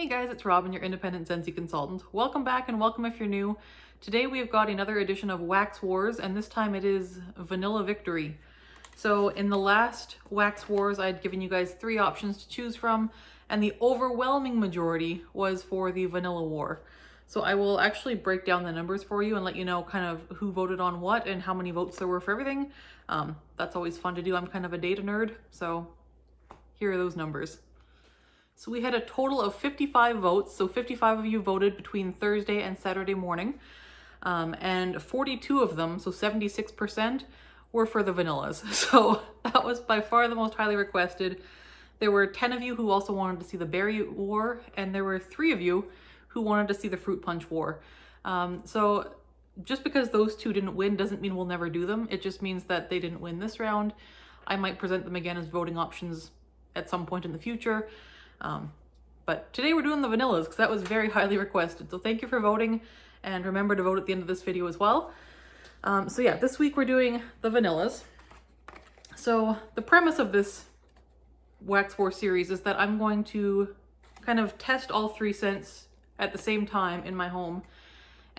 Hey guys, it's Robyn, your independent Scentsy consultant. Welcome back and welcome if you're new. Today we've got another edition of Wax Wars, and this time it is Vanilla Victory. So in the last Wax Wars, I'd given you guys 3 options to choose from, and the overwhelming majority was for the Vanilla War. So I will actually break down the numbers for you and let you know kind of who voted on what and how many votes there were for everything. That's always fun to do. I'm kind of a data nerd, so here are those numbers. So we had a total of 55 votes. So 55 of you voted between Thursday and Saturday morning. And 42 of them, so 76%, were for the vanillas. So that was by far the most highly requested. There were 10 of you who also wanted to see the berry war, and there were 3 of you who wanted to see the fruit punch war. So just because those 2 didn't win doesn't mean we'll never do them. It just means that they didn't win this round. I might present them again as voting options at some point in the future. But today we're doing the vanillas because that was very highly requested. So thank you for voting, and remember to vote at the end of this video as well. So yeah, this week we're doing the vanillas. So the premise of this Wax War series is that I'm going to kind of test all 3 scents at the same time in my home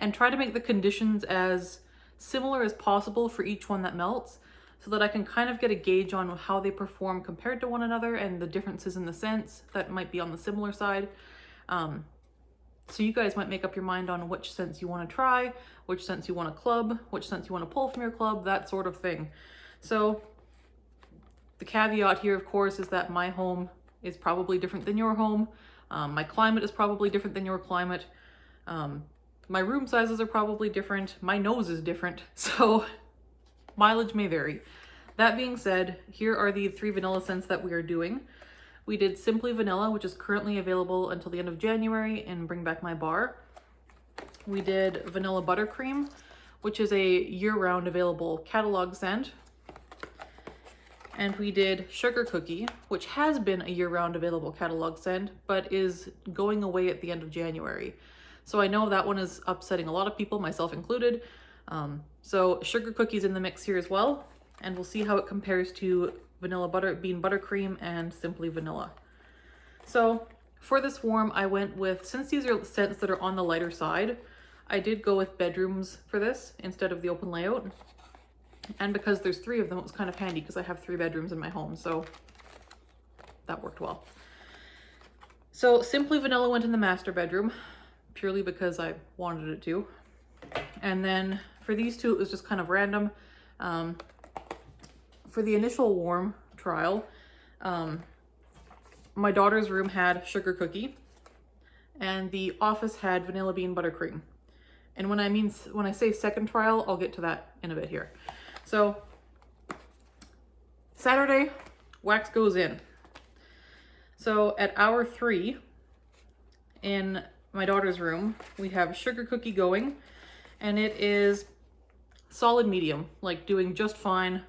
and try to make the conditions as similar as possible for each one that melts, so that I can kind of get a gauge on how they perform compared to one another and the differences in the scents that might be on the similar side. So you guys might make up your mind on which scents you want to try, which scents you want to club, which scents you want to pull from your club, that sort of thing. So the caveat here, of course, is that my home is probably different than your home. My climate is probably different than your climate. My room sizes are probably different. My nose is different. So mileage may vary. That being said, here are the 3 vanilla scents that we are doing. We did Simply Vanilla, which is currently available until the end of January in Bring Back My Bar. We did Vanilla Buttercream, which is a year-round available catalog scent. And we did Sugar Cookie, which has been a year-round available catalog scent, but is going away at the end of January. So I know that one is upsetting a lot of people, myself included. So Sugar Cookie's in the mix here as well, and we'll see how it compares to Vanilla Bean Buttercream and Simply Vanilla. So for this warm, I went with, since these are scents that are on the lighter side, I did go with bedrooms for this instead of the open layout. And because there's 3 of them, it was kind of handy because I have 3 bedrooms in my home, so that worked well. So Simply Vanilla went in the master bedroom, purely because I wanted it to. And then for these 2, it was just kind of random. For the initial warm trial, my daughter's room had Sugar Cookie, and the office had Vanilla Bean Buttercream. And when I say second trial, I'll get to that in a bit here. So Saturday, wax goes in. So at hour 3 in my daughter's room, we have Sugar Cookie going, and it is solid medium, like doing just fine,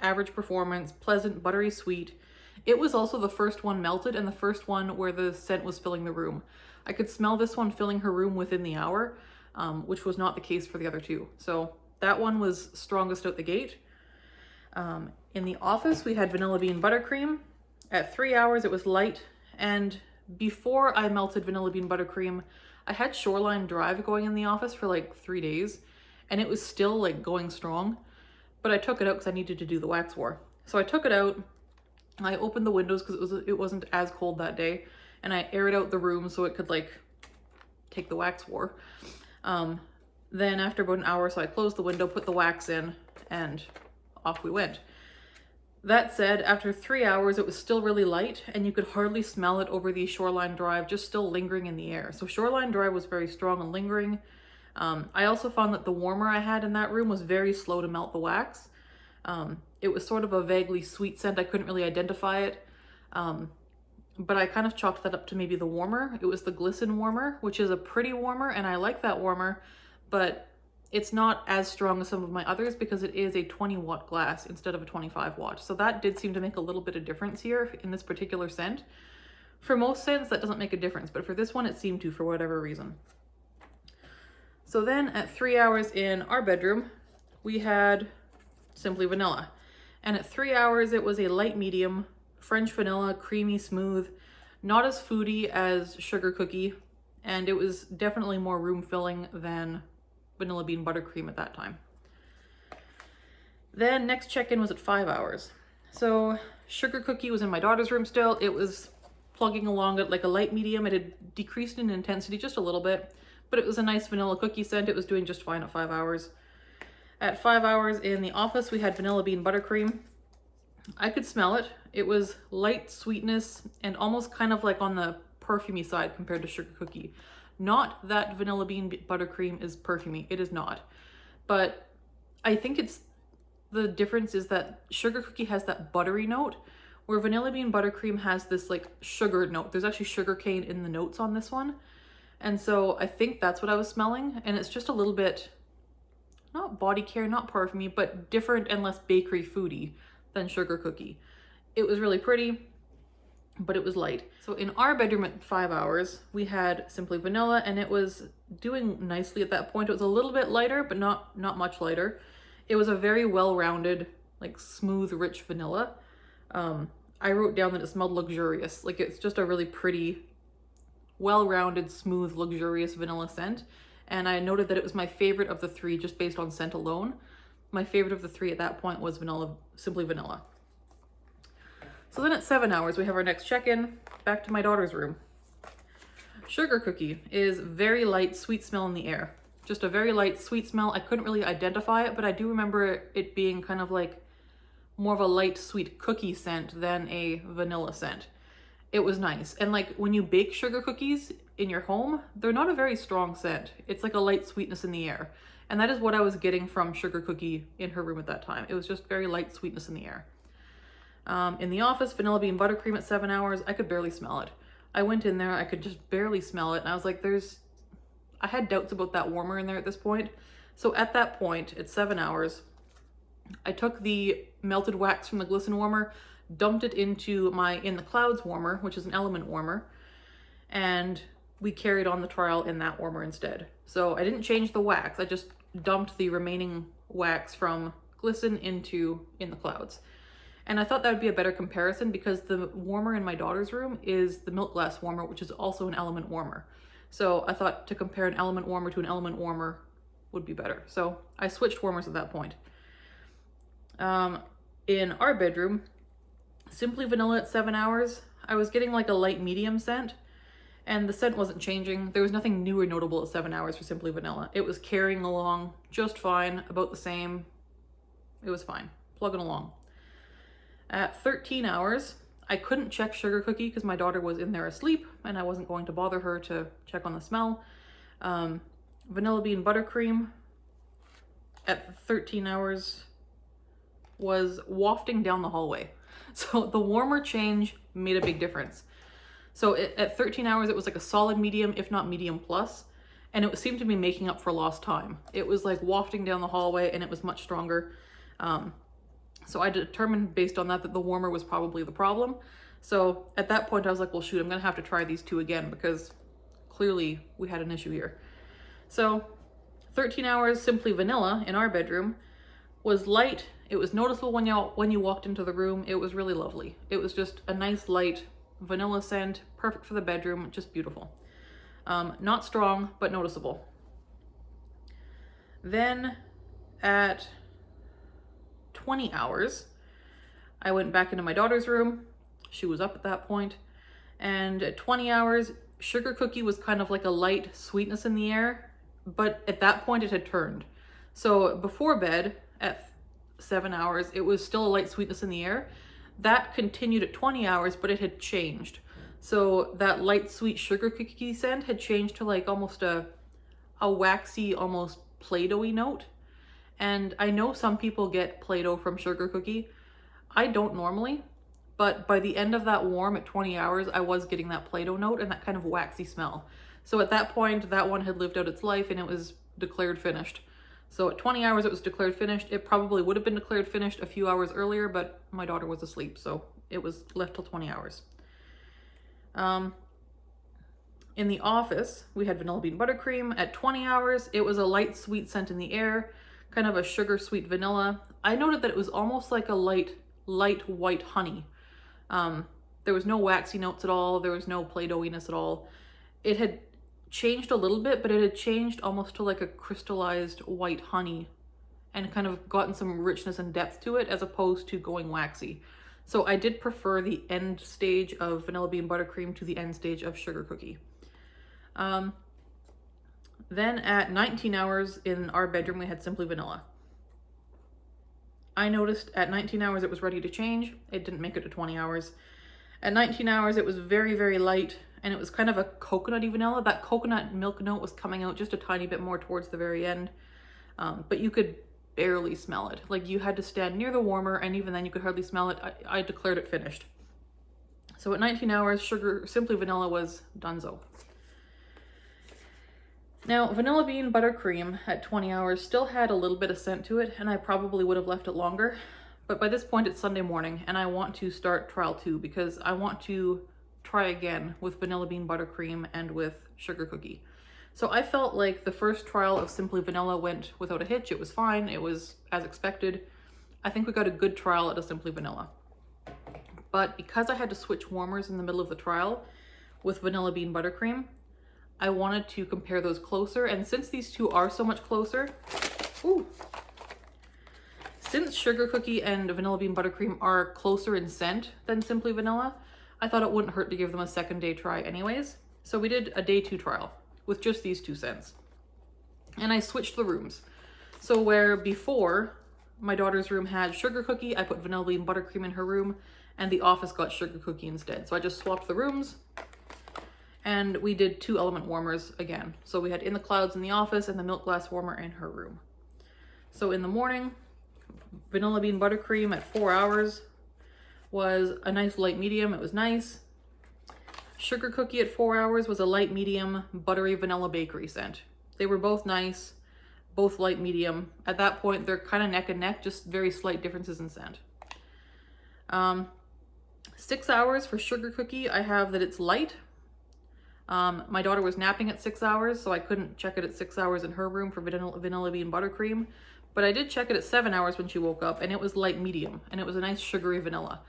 average performance, pleasant, buttery sweet. It was also the first one melted and the first one where the scent was filling the room. I could smell this one filling her room within the hour, which was not the case for the other 2. So that one was strongest out the gate. In the office, we had Vanilla Bean Buttercream. At 3 hours, it was light, and before I melted Vanilla Bean Buttercream, I had Shoreline Drive going in the office for like 3 days, and it was still like going strong, but I took it out because I needed to do the Wax War. So I took it out, I opened the windows because it wasn't as cold that day, and I aired out the room so it could like take the Wax War. Then after about an hour, so I closed the window, put the wax in, and off we went. That said, after 3 hours, it was still really light, and you could hardly smell it over the Shoreline Drive, just still lingering in the air. So Shoreline Drive was very strong and lingering. I also found that the warmer I had in that room was very slow to melt the wax. It was sort of a vaguely sweet scent. I couldn't really identify it, but I kind of chalked that up to maybe the warmer. It was the Glisten warmer, which is a pretty warmer, and I like that warmer, but it's not as strong as some of my others because it is a 20-watt glass instead of a 25-watt. So that did seem to make a little bit of difference here in this particular scent. For most scents, that doesn't make a difference, but for this one, it seemed to for whatever reason. So then at 3 hours in our bedroom, we had Simply Vanilla. And at 3 hours, it was a light medium, French vanilla, creamy, smooth, Not as foody as Sugar Cookie, and it was definitely more room filling than Vanilla Bean Buttercream at that time. Then next check-in was at 5 hours. So Sugar Cookie was in my daughter's room still. It was plugging along at like a light medium. It had decreased in intensity just a little bit, but it was a nice vanilla cookie scent. It was doing just fine at 5 hours. At 5 hours in the office, we had Vanilla Bean Buttercream. I could smell it. It was light sweetness and almost kind of like on the perfumey side compared to Sugar Cookie. Not that Vanilla Bean Buttercream is perfumey. It is not. But I think the difference is that Sugar Cookie has that buttery note, where Vanilla Bean Buttercream has this like sugar note. There's actually sugar cane in the notes on this one. And so I think that's what I was smelling. And it's just a little bit, not body care, not parfumey, but different and less bakery foody than Sugar Cookie. It was really pretty, but it was light. So in our bedroom at 5 hours, we had Simply Vanilla, and it was doing nicely at that point. It was a little bit lighter, but not much lighter. It was a very well-rounded, like smooth, rich vanilla. I wrote down that it smelled luxurious. Like it's just a really pretty, well-rounded, smooth, luxurious vanilla scent. And I noted that it was my favorite of the three just based on scent alone. My favorite of the three at that point was Simply Vanilla. So then at 7 hours, we have our next check-in, back to my daughter's room. Sugar Cookie is very light, sweet smell in the air. Just a very light, sweet smell. I couldn't really identify it, but I do remember it being kind of like more of a light, sweet cookie scent than a vanilla scent. It was nice. And like when you bake sugar cookies in your home, they're not a very strong scent. It's like a light sweetness in the air. And that is what I was getting from Sugar Cookie in her room at that time. It was just very light sweetness in the air. In the office, Vanilla Bean Buttercream at 7 hours, I could barely smell it. I went in there, I could just barely smell it. And I was like, I had doubts about that warmer in there at this point. So at that point, at 7 hours, I took the melted wax from the Glisten warmer, dumped it into my In the Clouds warmer, which is an element warmer, and we carried on the trial in that warmer instead. So I didn't change the wax, I just dumped the remaining wax from Glisten into In the Clouds. And I thought that would be a better comparison because the warmer in my daughter's room is the Milk Glass warmer, which is also an element warmer. So I thought to compare an element warmer to an element warmer would be better. So I switched warmers at that point. In our bedroom, Simply Vanilla at 7 hours, I was getting like a light medium scent, and the scent wasn't changing. There was nothing new or notable at 7 hours for Simply Vanilla. It was carrying along just fine, about the same. It was fine, plugging along. At 13 hours, I couldn't check Sugar Cookie because my daughter was in there asleep and I wasn't going to bother her to check on the smell. Vanilla Bean Buttercream at 13 hours was wafting down the hallway. So the warmer change made a big difference. So at 13 hours, it was like a solid medium, if not medium plus, and it seemed to be making up for lost time. It was like wafting down the hallway and it was much stronger. So I determined based on that the warmer was probably the problem. So at that point I was like, well shoot, I'm gonna have to try these two again because clearly we had an issue here. So 13 hours Simply Vanilla in our bedroom was light. It was noticeable when you walked into the room. It was really lovely. It was just a nice light vanilla scent, perfect for the bedroom, just beautiful. Not strong, but noticeable. Then at 20 hours, I went back into my daughter's room. She was up at that point. And at 20 hours, Sugar Cookie was kind of like a light sweetness in the air, but at that point it had turned. So before bed at 7 hours, it was still a light sweetness in the air. That continued at 20 hours, but it had changed. So that light sweet Sugar Cookie scent had changed to like almost a waxy, almost Play-Doh-y note. And I know some people get Play-Doh from Sugar Cookie. I don't normally, but by the end of that warm at 20 hours, I was getting that Play-Doh note and that kind of waxy smell. So at that point, that one had lived out its life and it was declared finished. So at 20 hours, it was declared finished. It probably would have been declared finished a few hours earlier, but my daughter was asleep, so it was left till 20 hours. In the office, we had Vanilla Bean Buttercream. At 20 hours, it was a light sweet scent in the air, kind of a sugar sweet vanilla. I noted that it was almost like a light white honey. There was no waxy notes at all. There was no Play-Doh-iness at all. It had changed a little bit, but it had changed almost to like a crystallized white honey and kind of gotten some richness and depth to it as opposed to going waxy. So I did prefer the end stage of Vanilla Bean Buttercream to the end stage of Sugar Cookie. Then at 19 hours in our bedroom, we had Simply Vanilla. I noticed at 19 hours it was ready to change. It didn't make it to 20 hours. At 19 hours, it was very, very light, and it was kind of a coconutty vanilla. That coconut milk note was coming out just a tiny bit more towards the very end, but you could barely smell it. Like, you had to stand near the warmer, and even then you could hardly smell it. I declared it finished. So at 19 hours, Simply Vanilla was donezo. Now, Vanilla Bean Buttercream at 20 hours still had a little bit of scent to it, and I probably would have left it longer. But by this point, it's Sunday morning, and I want to start trial 2 because I want to try again with Vanilla Bean Buttercream and with Sugar Cookie. So I felt like the first trial of Simply Vanilla went without a hitch. It was fine. It was as expected. I think we got a good trial out of Simply Vanilla. But because I had to switch warmers in the middle of the trial with Vanilla Bean Buttercream, I wanted to compare those closer. And since these two are so much closer, since Sugar Cookie and Vanilla Bean Buttercream are closer in scent than Simply Vanilla, I thought it wouldn't hurt to give them a second day try anyways. So we did a day 2 trial with just these two scents. And I switched the rooms. So where before my daughter's room had Sugar Cookie, I put Vanilla Bean Buttercream in her room, and the office got Sugar Cookie instead. So I just swapped the rooms, and we did 2 element warmers again. So we had In the Clouds in the office and the Milk Glass warmer in her room. So in the morning, Vanilla Bean Buttercream at 4 hours was a nice light medium. It was nice. Sugar Cookie at 4 hours was a light medium buttery vanilla bakery scent. They were both nice, both light medium. At that point, they're kind of neck and neck, just very slight differences in scent. 6 hours for Sugar Cookie, I have that it's light. My daughter was napping at 6 hours, so I couldn't check it at 6 hours in her room for Vanilla Bean Buttercream. But I did check it at 7 hours when she woke up, and it was light medium, and it was a nice sugary vanilla.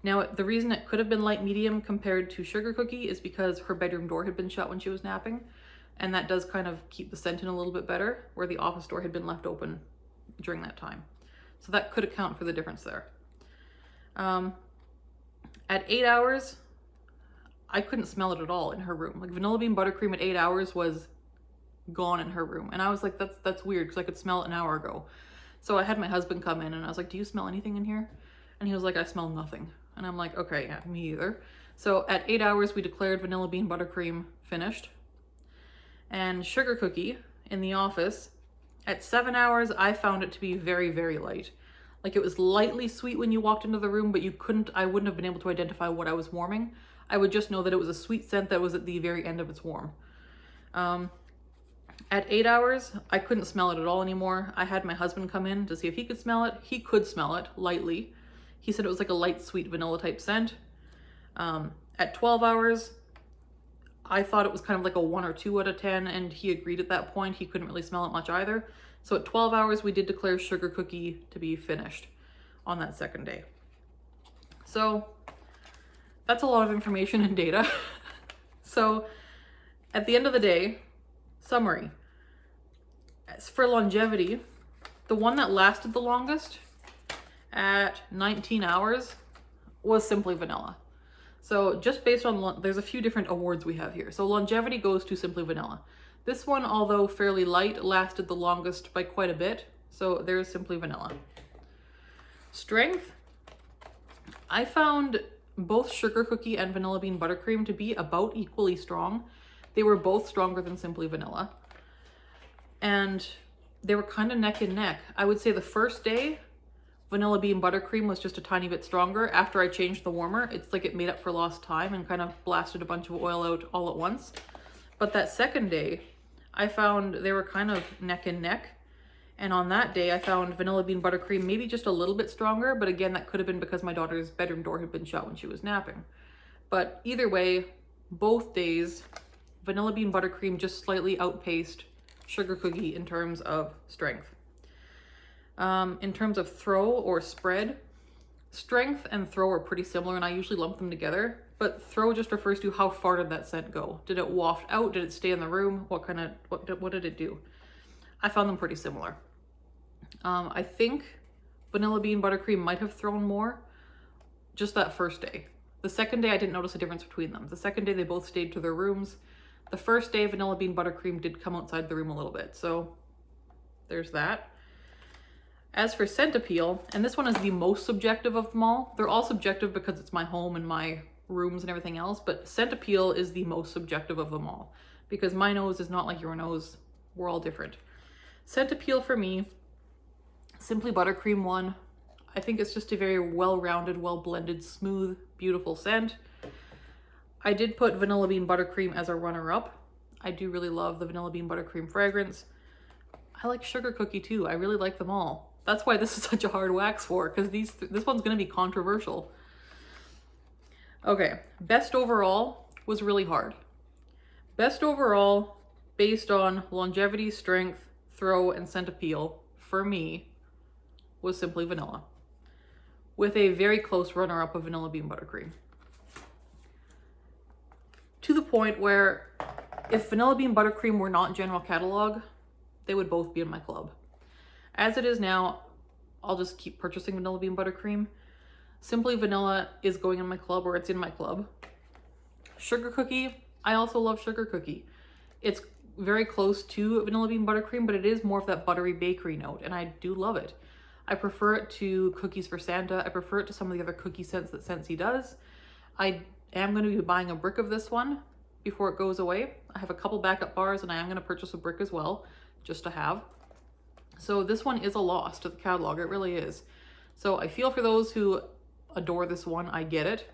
Now, the reason it could have been light medium compared to Sugar Cookie is because her bedroom door had been shut when she was napping, and that does kind of keep the scent in a little bit better, where the office door had been left open during that time. So that could account for the difference there. At 8 hours, I couldn't smell it at all in her room. Like, Vanilla Bean Buttercream at 8 hours was gone in her room, and I was like, that's weird, because I could smell it an hour ago. So I had my husband come in, and I was like, do you smell anything in here? And he was like, I smell nothing. And I'm like, okay, yeah, me either. So at 8 hours, we declared Vanilla Bean Buttercream finished. And Sugar Cookie in the office, at 7 hours, I found it to be very, very light. Like, it was lightly sweet when you walked into the room, but I wouldn't have been able to identify what I was warming. I would just know that it was a sweet scent that was at the very end of its warm. At 8 hours, I couldn't smell it at all anymore. I had my husband come in to see if he could smell it. He could smell it lightly. He said it was like a light, sweet vanilla type scent. At 12 hours, I thought it was kind of like a 1 or 2 out of 10, and he agreed at that point. He couldn't really smell it much either. So at 12 hours, we did declare Sugar Cookie to be finished on that second day. So that's a lot of information and data. So at the end of the day, summary. As for longevity, the one that lasted the longest at 19 hours was Simply Vanilla. So just based on, there's a few different awards we have here. So longevity goes to Simply Vanilla. This one, although fairly light, lasted the longest by quite a bit. So there's Simply Vanilla. Strength, I found both Sugar Cookie and Vanilla Bean Buttercream to be about equally strong. They were both stronger than Simply Vanilla. And they were kind of neck and neck. I would say the first day, Vanilla Bean Buttercream was just a tiny bit stronger. After I changed the warmer, it's like it made up for lost time and kind of blasted a bunch of oil out all at once. But that second day, I found they were kind of neck and neck. And on that day, I found Vanilla Bean Buttercream maybe just a little bit stronger, but again, that could have been because my daughter's bedroom door had been shut when she was napping. But either way, both days, Vanilla Bean Buttercream just slightly outpaced Sugar Cookie in terms of strength. In terms of throw or spread, Strength and throw are pretty similar, and I usually lump them together, but throw just refers to how far did that scent go? Did it waft out? Did it stay in the room? What did it do? I found them pretty similar. I think Vanilla Bean Buttercream might have thrown more just that first day. The second day I didn't notice a difference between them. The second day they both stayed to their rooms. The first day Vanilla Bean Buttercream did come outside the room a little bit, so there's that. As for scent appeal, and this one is the most subjective of them all. They're all subjective because it's my home and my rooms and everything else, but scent appeal is the most subjective of them all because my nose is not like your nose. We're all different. Scent appeal for me, Simply Buttercream one. I think it's just a very well-rounded, well-blended, smooth, beautiful scent. I did put Vanilla Bean Buttercream as a runner-up. I do really love the Vanilla Bean Buttercream fragrance. I like Sugar Cookie too. I really like them all. That's why this is such a hard wax for, because this one's going to be controversial. Okay, best overall was really hard. Best overall, based on longevity, strength, throw, and scent appeal, for me, was Simply Vanilla, with a very close runner-up of Vanilla Bean Buttercream. To the point where if Vanilla Bean Buttercream were not general catalog, they would both be in my club. As it is now, I'll just keep purchasing Vanilla Bean Buttercream. Simply Vanilla is going in my club, or it's in my club. Sugar Cookie, I also love Sugar Cookie. It's very close to Vanilla Bean Buttercream, but it is more of that buttery bakery note, and I do love it. I prefer it to Cookies for Santa. I prefer it to some of the other cookie scents that Scentsy does. I am going to be buying a brick of this one before it goes away. I have a couple backup bars, and I am going to purchase a brick as well, just to have. So this one is a loss to the catalog, it really is. So I feel for those who adore this one, I get it.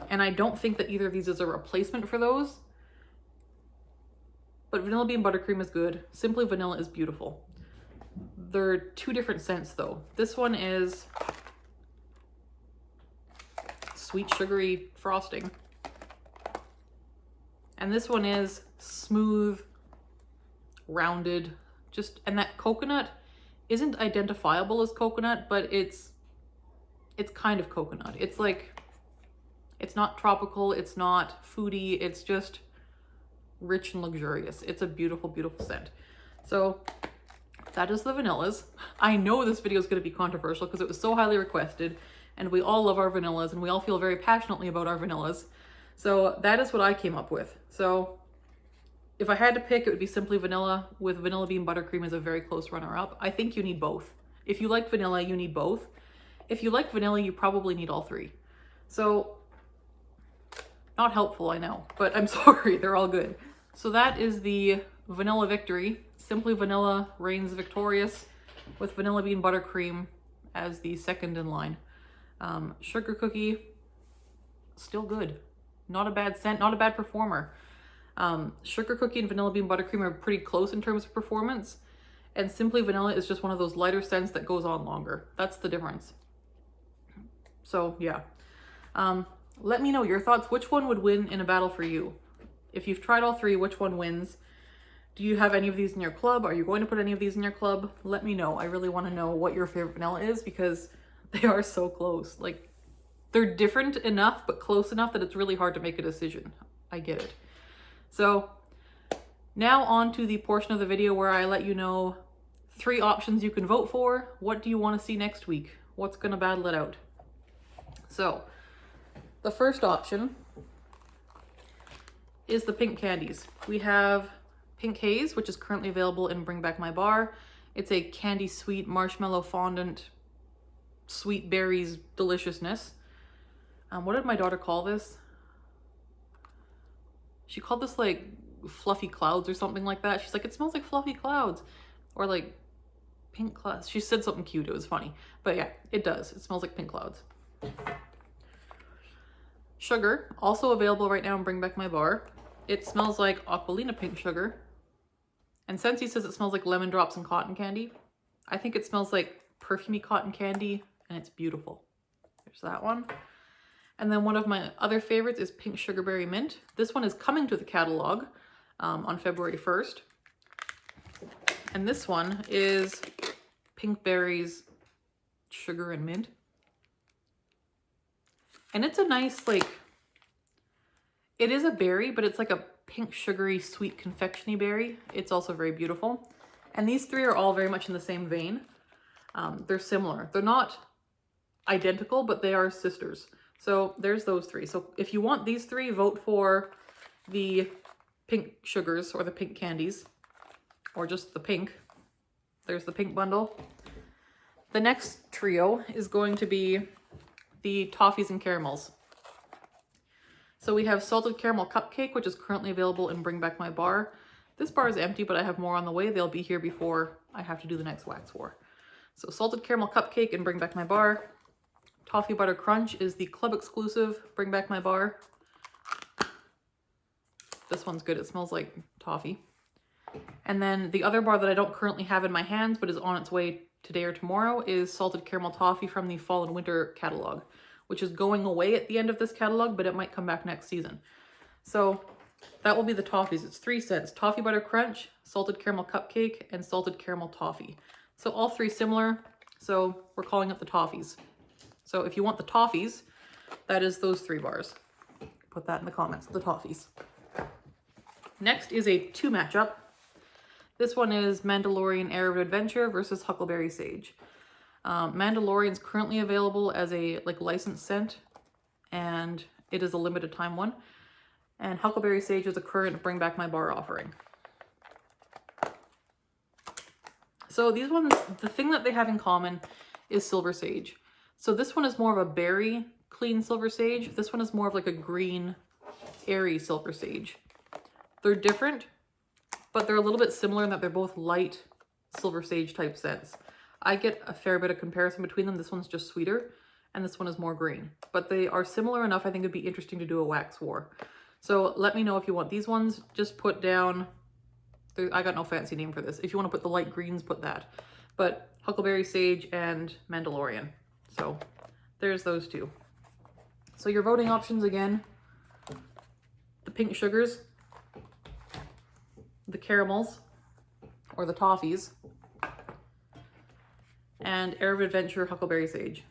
And I don't think that either of these is a replacement for those. But Vanilla Bean Buttercream is good. Simply Vanilla is beautiful. They're two different scents though. This one is sweet sugary frosting. And this one is smooth, rounded, and that coconut isn't identifiable as coconut, but it's kind of coconut. It's like, it's not tropical, it's not foodie, it's just rich and luxurious. It's a beautiful, beautiful scent. So that is the vanillas. I know this video is going to be controversial because it was so highly requested, and we all love our vanillas, and we all feel very passionately about our vanillas. So that is what I came up with. So if I had to pick, it would be Simply Vanilla, with Vanilla Bean Buttercream as a very close runner-up. I think you need both. If you like vanilla, you need both. If you like vanilla, you probably need all three. So, not helpful, I know, but I'm sorry, they're all good. So that is the vanilla victory. Simply Vanilla reigns victorious, with Vanilla Bean Buttercream as the second in line. Sugar Cookie, still good. Not a bad scent, not a bad performer. Sugar Cookie and Vanilla Bean Buttercream are pretty close in terms of performance, and Simply Vanilla is just one of those lighter scents that goes on longer. That's the difference. So yeah, let me know your thoughts. Which one would win in a battle for you? If you've tried all three, which one wins? Do you have any of these in your club? Are you going to put any of these in your club? Let me know. I really want to know what your favorite vanilla is, because they are so close. Like, they're different enough, but close enough that it's really hard to make a decision. I get it. So now on to the portion of the video where I let you know 3 options you can vote for. What do you want to see next week? What's going to battle it out? So the first option is the pink candies. We have Pink Haze, which is currently available in Bring Back My Bar. It's a candy sweet marshmallow fondant, sweet berries deliciousness. What did my daughter call this? She called this like fluffy clouds or something like that. She's like, it smells like fluffy clouds, or like pink clouds. She said something cute. It was funny. But yeah, it does. It smells like pink clouds. Sugar, also available right now in Bring Back My Bar. It smells like Aqualina pink sugar. And Scentsy says it smells like lemon drops and cotton candy. I think it smells like perfumey cotton candy, and it's beautiful. There's that one. And then one of my other favorites is Pink Sugarberry Mint. This one is coming to the catalog on February 1st. And this one is Pink Berries Sugar and Mint. And it's a nice, like, it is a berry, but it's like a pink, sugary, sweet confectiony berry. It's also very beautiful. And these three are all very much in the same vein. They're similar. They're not identical, but they are sisters. So there's those three. So if you want these three, vote for the pink sugars or the pink candies, or just the pink. There's the pink bundle. The next trio is going to be the toffees and caramels. So we have salted caramel cupcake, which is currently available in Bring Back My Bar. This bar is empty, but I have more on the way. They'll be here before I have to do the next wax war. So salted caramel cupcake and Bring Back My Bar. Toffee Butter Crunch is the club exclusive Bring Back My Bar. This one's good. It smells like toffee. And then the other bar that I don't currently have in my hands, but is on its way today or tomorrow, is salted caramel toffee from the fall and winter catalog, which is going away at the end of this catalog, but it might come back next season. So that will be the toffees. It's 3 cents. Toffee Butter Crunch, salted caramel cupcake, and salted caramel toffee. So all three similar. So we're calling it the toffees. So if you want the toffees, that is those 3 bars. Put that in the comments, the toffees. Next is a 2 matchup. This one is Mandalorian Air of Adventure versus Huckleberry Sage. Mandalorian's currently available as a licensed scent, and it is a limited time one. And Huckleberry Sage is a current Bring Back My Bar offering. So these ones, the thing that they have in common is silver sage. So this one is more of a berry clean silver sage. This one is more of like a green, airy silver sage. They're different, but they're a little bit similar in that they're both light silver sage type scents. I get a fair bit of comparison between them. This one's just sweeter and this one is more green, but they are similar enough. I think it'd be interesting to do a wax war. So let me know if you want these ones. Just put down, I got no fancy name for this. If you want to put the light greens, put that. But Huckleberry Sage and Mandalorian. So there's those 2. So your voting options again, the pink sugars, the caramels, or the toffees, and Air of Adventure Huckleberry Sage.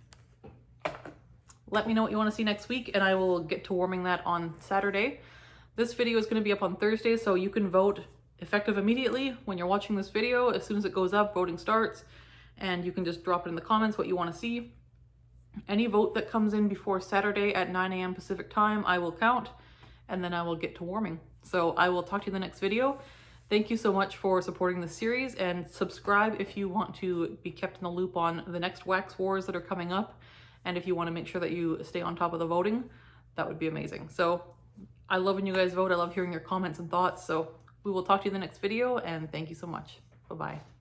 Let me know what you want to see next week, and I will get to warming that on Saturday. This video is going to be up on Thursday, so you can vote effective immediately when you're watching this video. As soon as it goes up, voting starts, and you can just drop it in the comments what you want to see. Any vote that comes in before Saturday at 9 a.m. Pacific time, I will count, and then I will get to warming. So I will talk to you in the next video. Thank you so much for supporting this series, and subscribe if you want to be kept in the loop on the next wax wars that are coming up. And if you want to make sure that you stay on top of the voting, that would be amazing. So I love when you guys vote. I love hearing your comments and thoughts. So we will talk to you in the next video, and thank you so much. Bye-bye.